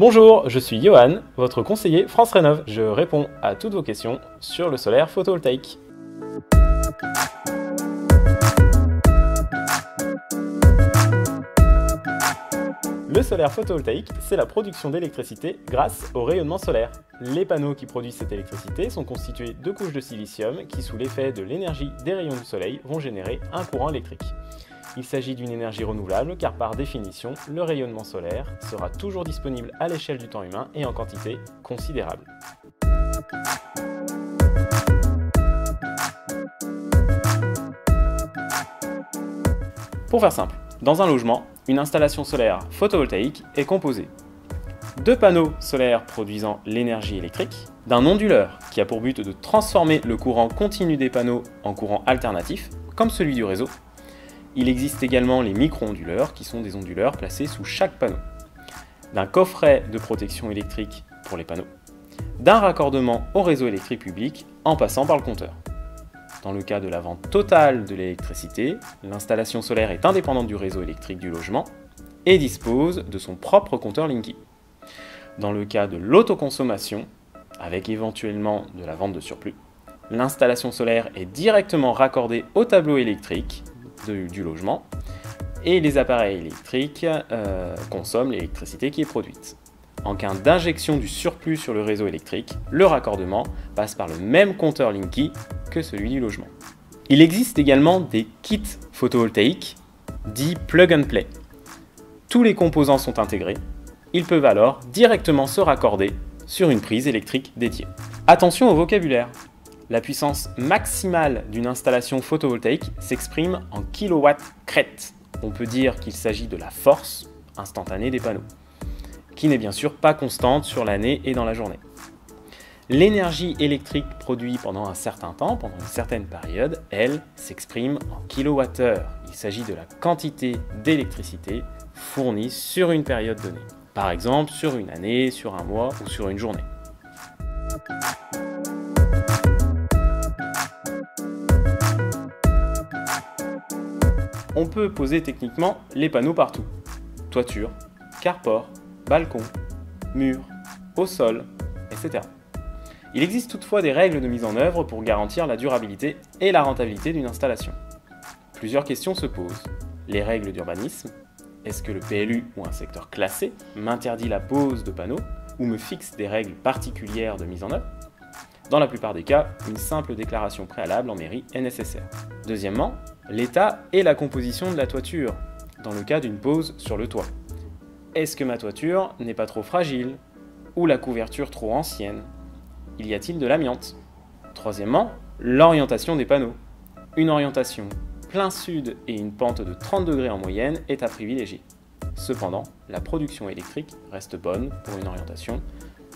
Bonjour, je suis Johan, votre conseiller France Rénov'. Je réponds à toutes vos questions sur le solaire photovoltaïque. Le solaire photovoltaïque, c'est la production d'électricité grâce au rayonnement solaire. Les panneaux qui produisent cette électricité sont constitués de couches de silicium qui, sous l'effet de l'énergie des rayons du soleil, vont générer un courant électrique. Il s'agit d'une énergie renouvelable car par définition, le rayonnement solaire sera toujours disponible à l'échelle du temps humain et en quantité considérable. Pour faire simple, dans un logement, une installation solaire photovoltaïque est composée de panneaux solaires produisant l'énergie électrique, d'un onduleur qui a pour but de transformer le courant continu des panneaux en courant alternatif, comme celui du réseau. Il existe également les micro-onduleurs, qui sont des onduleurs placés sous chaque panneau, d'un coffret de protection électrique pour les panneaux, d'un raccordement au réseau électrique public en passant par le compteur. Dans le cas de la vente totale de l'électricité, l'installation solaire est indépendante du réseau électrique du logement et dispose de son propre compteur Linky. Dans le cas de l'autoconsommation, avec éventuellement de la vente de surplus, l'installation solaire est directement raccordée au tableau électrique du logement et les appareils électriques consomment l'électricité qui est produite. En cas d'injection du surplus sur le réseau électrique, le raccordement passe par le même compteur Linky que celui du logement. Il existe également des kits photovoltaïques dits plug and play. Tous les composants sont intégrés, ils peuvent alors directement se raccorder sur une prise électrique dédiée. Attention au vocabulaire. La puissance maximale d'une installation photovoltaïque s'exprime en kilowatts-crête. On peut dire qu'il s'agit de la force instantanée des panneaux, qui n'est bien sûr pas constante sur l'année et dans la journée. L'énergie électrique produite pendant un certain temps, pendant une certaine période, elle s'exprime en kilowattheure. Il s'agit de la quantité d'électricité fournie sur une période donnée. Par exemple, sur une année, sur un mois ou sur une journée. On peut poser techniquement les panneaux partout. Toiture, carport, balcon, mur, au sol, etc. Il existe toutefois des règles de mise en œuvre pour garantir la durabilité et la rentabilité d'une installation. Plusieurs questions se posent. Les règles d'urbanisme. Est-ce que le PLU ou un secteur classé m'interdit la pose de panneaux ou me fixe des règles particulières de mise en œuvre? Dans la plupart des cas, une simple déclaration préalable en mairie est nécessaire. Deuxièmement, l'état et la composition de la toiture, dans le cas d'une pose sur le toit. Est-ce que ma toiture n'est pas trop fragile ou la couverture trop ancienne? Y a-t-il de l'amiante? Troisièmement, l'orientation des panneaux. Une orientation plein sud et une pente de 30 degrés en moyenne est à privilégier. Cependant, la production électrique reste bonne pour une orientation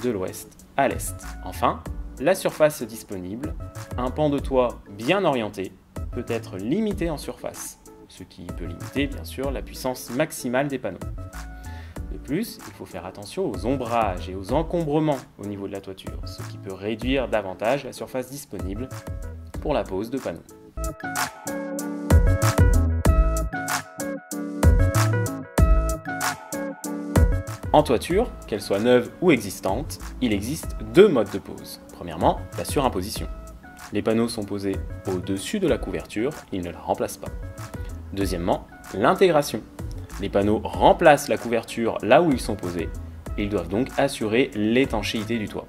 de l'ouest à l'est. Enfin, la surface disponible, un pan de toit bien orienté, peut être limité en surface, ce qui peut limiter bien sûr la puissance maximale des panneaux. De plus, il faut faire attention aux ombrages et aux encombrements au niveau de la toiture, ce qui peut réduire davantage la surface disponible pour la pose de panneaux. En toiture, qu'elle soit neuve ou existante, il existe deux modes de pose. Premièrement, la surimposition. Les panneaux sont posés au-dessus de la couverture, ils ne la remplacent pas. Deuxièmement, l'intégration. Les panneaux remplacent la couverture là où ils sont posés, et ils doivent donc assurer l'étanchéité du toit.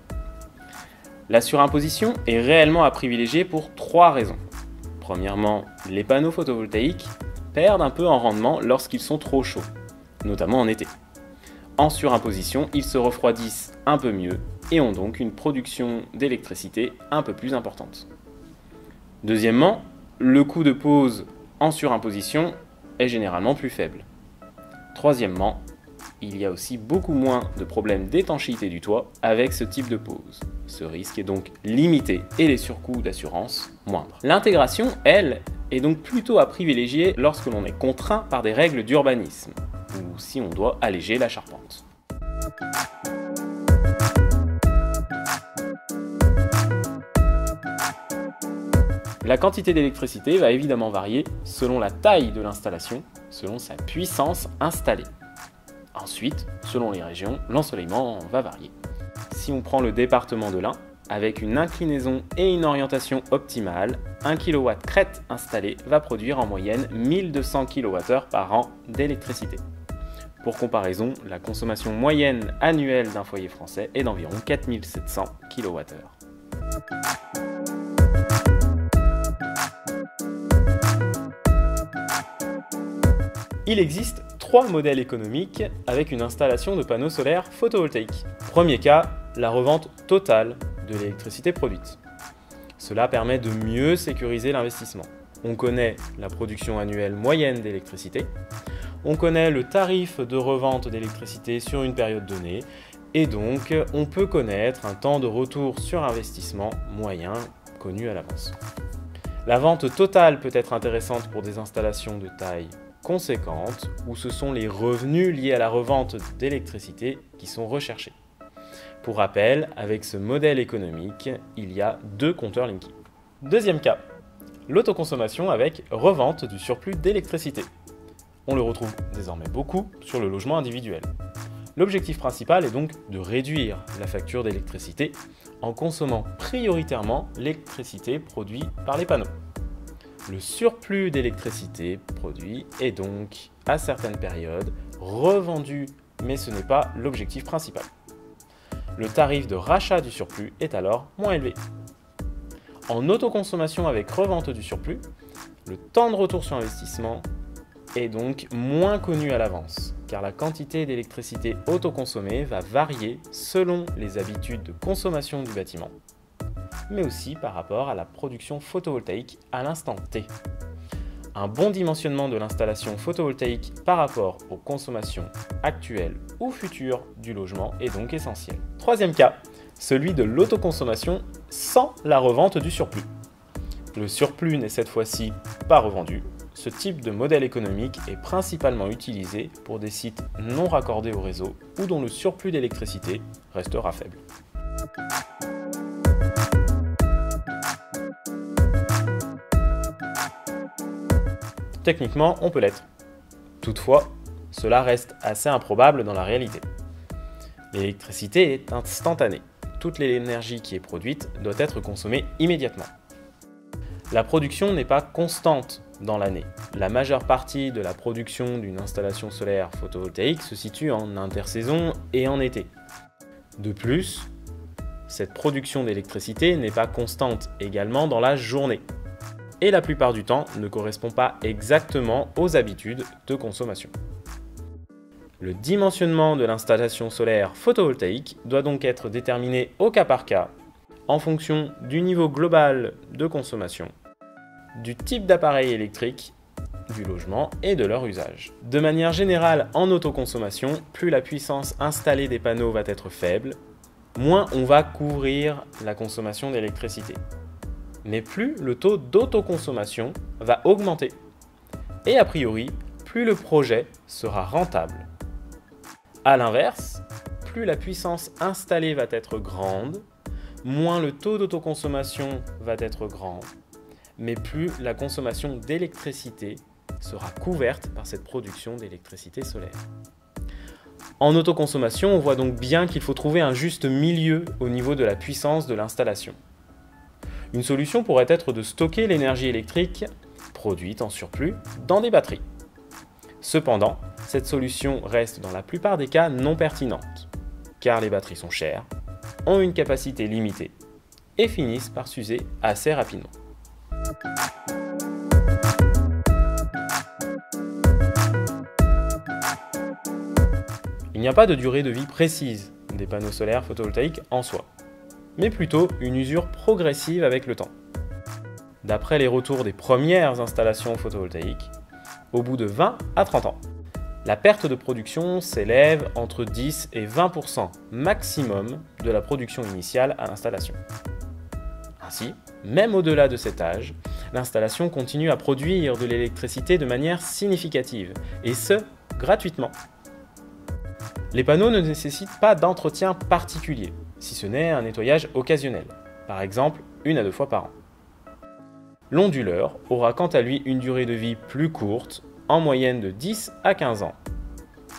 La surimposition est réellement à privilégier pour trois raisons. Premièrement, les panneaux photovoltaïques perdent un peu en rendement lorsqu'ils sont trop chauds, notamment en été. En surimposition, ils se refroidissent un peu mieux et ont donc une production d'électricité un peu plus importante. Deuxièmement, le coût de pose en surimposition est généralement plus faible. Troisièmement, il y a aussi beaucoup moins de problèmes d'étanchéité du toit avec ce type de pose. Ce risque est donc limité et les surcoûts d'assurance moindres. L'intégration, elle, est donc plutôt à privilégier lorsque l'on est contraint par des règles d'urbanisme ou si on doit alléger la charpente. La quantité d'électricité va évidemment varier selon la taille de l'installation, selon sa puissance installée. Ensuite, selon les régions, l'ensoleillement va varier. Si on prend le département de l'Ain, avec une inclinaison et une orientation optimale, 1 kW crête installé va produire en moyenne 1200 kWh par an d'électricité. Pour comparaison, la consommation moyenne annuelle d'un foyer français est d'environ 4700 kWh. Il existe 3 modèles économiques avec une installation de panneaux solaires photovoltaïques. Premier cas, la revente totale de l'électricité produite. Cela permet de mieux sécuriser l'investissement. On connaît la production annuelle moyenne d'électricité, on connaît le tarif de revente d'électricité sur une période donnée, et donc on peut connaître un temps de retour sur investissement moyen connu à l'avance. La vente totale peut être intéressante pour des installations de taille conséquente, où ce sont les revenus liés à la revente d'électricité qui sont recherchés. Pour rappel, avec ce modèle économique, il y a 2 compteurs Linky. Deuxième cas, l'autoconsommation avec revente du surplus d'électricité. On le retrouve désormais beaucoup sur le logement individuel. L'objectif principal est donc de réduire la facture d'électricité en consommant prioritairement l'électricité produite par les panneaux. Le surplus d'électricité produit est donc, à certaines périodes, revendu, mais ce n'est pas l'objectif principal. Le tarif de rachat du surplus est alors moins élevé. En autoconsommation avec revente du surplus, le temps de retour sur investissement est donc moins connu à l'avance, car la quantité d'électricité autoconsommée va varier selon les habitudes de consommation du bâtiment, mais aussi par rapport à la production photovoltaïque à l'instant T. Un bon dimensionnement de l'installation photovoltaïque par rapport aux consommations actuelles ou futures du logement est donc essentiel. Troisième cas, celui de l'autoconsommation sans la revente du surplus. Le surplus n'est cette fois-ci pas revendu. Ce type de modèle économique est principalement utilisé pour des sites non raccordés au réseau ou dont le surplus d'électricité restera faible. Techniquement, on peut l'être. Toutefois, cela reste assez improbable dans la réalité. L'électricité est instantanée. Toute l'énergie qui est produite doit être consommée immédiatement. La production n'est pas constante dans l'année. La majeure partie de la production d'une installation solaire photovoltaïque se situe en intersaison et en été. De plus, cette production d'électricité n'est pas constante également dans la journée, et la plupart du temps ne correspond pas exactement aux habitudes de consommation. Le dimensionnement de l'installation solaire photovoltaïque doit donc être déterminé au cas par cas, en fonction du niveau global de consommation, du type d'appareil électrique, du logement et de leur usage. De manière générale, en autoconsommation, plus la puissance installée des panneaux va être faible, moins on va couvrir la consommation d'électricité. Mais plus le taux d'autoconsommation va augmenter. Et a priori, plus le projet sera rentable. A l'inverse, plus la puissance installée va être grande, moins le taux d'autoconsommation va être grand, mais plus la consommation d'électricité sera couverte par cette production d'électricité solaire. En autoconsommation, on voit donc bien qu'il faut trouver un juste milieu au niveau de la puissance de l'installation. Une solution pourrait être de stocker l'énergie électrique produite en surplus dans des batteries. Cependant, cette solution reste dans la plupart des cas non pertinente, car les batteries sont chères, ont une capacité limitée et finissent par s'user assez rapidement. Il n'y a pas de durée de vie précise des panneaux solaires photovoltaïques en soi, mais plutôt une usure progressive avec le temps. D'après les retours des premières installations photovoltaïques, au bout de 20 à 30 ans, la perte de production s'élève entre 10 et 20% maximum de la production initiale à l'installation. Ainsi, même au-delà de cet âge, l'installation continue à produire de l'électricité de manière significative, et ce, gratuitement. Les panneaux ne nécessitent pas d'entretien particulier, si ce n'est un nettoyage occasionnel, par exemple 1 à 2 fois par an. L'onduleur aura quant à lui une durée de vie plus courte, en moyenne de 10 à 15 ans.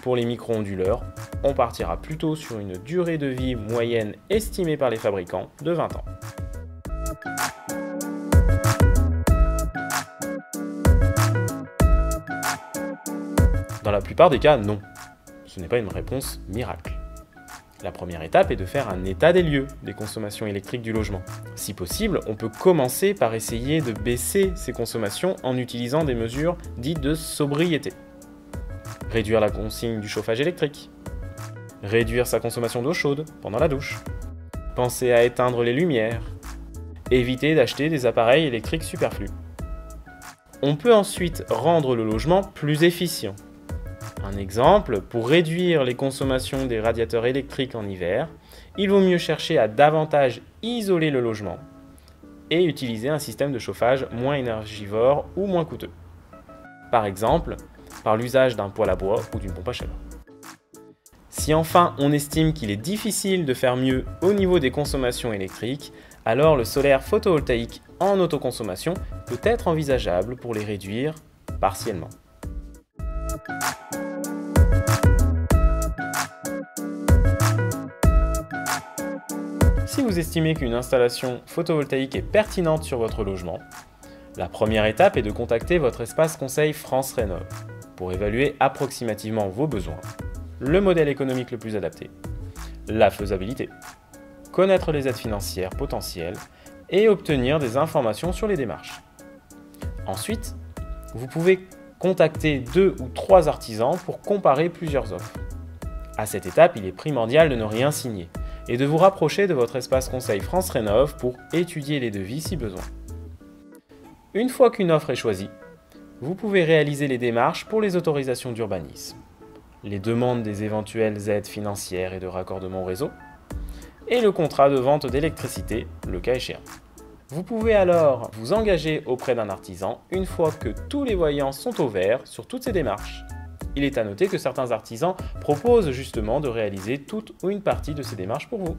Pour les micro-onduleurs, on partira plutôt sur une durée de vie moyenne estimée par les fabricants de 20 ans. Dans la plupart des cas, non. Ce n'est pas une réponse miracle. La première étape est de faire un état des lieux des consommations électriques du logement. Si possible, on peut commencer par essayer de baisser ces consommations en utilisant des mesures dites de sobriété. Réduire la consigne du chauffage électrique. Réduire sa consommation d'eau chaude pendant la douche. Penser à éteindre les lumières. Éviter d'acheter des appareils électriques superflus. On peut ensuite rendre le logement plus efficient. Un exemple, pour réduire les consommations des radiateurs électriques en hiver, il vaut mieux chercher à davantage isoler le logement et utiliser un système de chauffage moins énergivore ou moins coûteux. Par exemple, par l'usage d'un poêle à bois ou d'une pompe à chaleur. Si enfin on estime qu'il est difficile de faire mieux au niveau des consommations électriques, alors le solaire photovoltaïque en autoconsommation peut être envisageable pour les réduire partiellement. Si vous estimez qu'une installation photovoltaïque est pertinente sur votre logement, la première étape est de contacter votre espace conseil France Rénov pour évaluer approximativement vos besoins, le modèle économique le plus adapté, la faisabilité, connaître les aides financières potentielles et obtenir des informations sur les démarches. Ensuite, vous pouvez contacter 2 ou 3 artisans pour comparer plusieurs offres. À cette étape, il est primordial de ne rien signer et de vous rapprocher de votre espace conseil France Rénov pour étudier les devis si besoin. Une fois qu'une offre est choisie, vous pouvez réaliser les démarches pour les autorisations d'urbanisme, les demandes des éventuelles aides financières et de raccordement au réseau, et le contrat de vente d'électricité, le cas échéant. Vous pouvez alors vous engager auprès d'un artisan une fois que tous les voyants sont au vert sur toutes ces démarches. Il est à noter que certains artisans proposent justement de réaliser toute ou une partie de ces démarches pour vous.